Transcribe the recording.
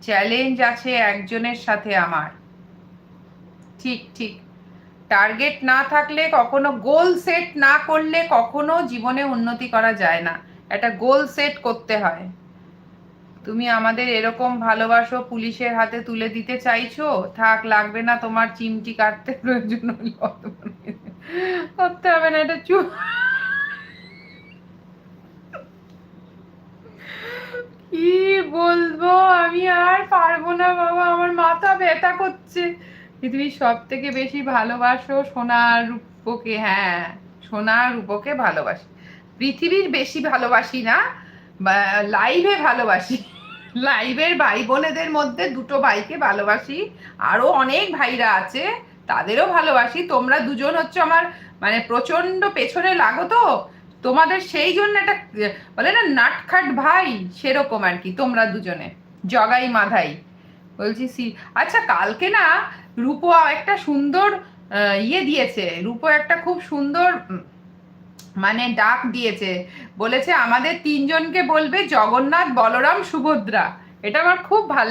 Challenge আছে একজনের সাথে আমার। ঠিক ঠিক। টার্গেট না থাকলে কখনো, গোল সেট না করলে কখনো জীবনে উন্নতি করা যায় না। একটা গোল সেট করতে হয়। তুমি আমাদের এরকম ভালোবাসো, পুলিশের হাতে তুলে দিতে চাইছো, থাক লাগবে না তোমার চিমটি কাটতে, প্রয়োজন হলে করতে হবে না, এটা চুপ। কি বলবো, আমি আর পারবো না বাবা, আমার মাথা ব্যথা করছে। পৃথিবীর সব থেকে বেশি ভালোবাসো সোনার রূপকে, হ্যাঁ সোনার রূপকে ভালোবাসি। পৃথিবীর বেশি ভালোবাসি না, লাইভে ভালোবাসি। লাইভের ভাই বোনেদের মধ্যে দুটো ভাইকে ভালোবাসি, আরো অনেক ভাইরা আছে, তাদেরও ভালোবাসি। তোমরা দুজন হচ্ছে আমার মানে প্রচন্ড পেছনে লাগো তো, তোমাদের সেই জন্য একটা বলে না নাটখাট ভাই, সেরকম আর কি তোমরা দুজনে, জগাই মাধাই। বলছি আচ্ছা কালকে না রূপো একটা সুন্দর ইয়ে দিয়েছে, রূপো একটা খুব সুন্দর মানে ডাক দিয়েছে, বলেছে আমাদের তিনজনকে বলবে জগন্নাথ বলরাম সুভদ্রা। এটা আমার খুব ভালো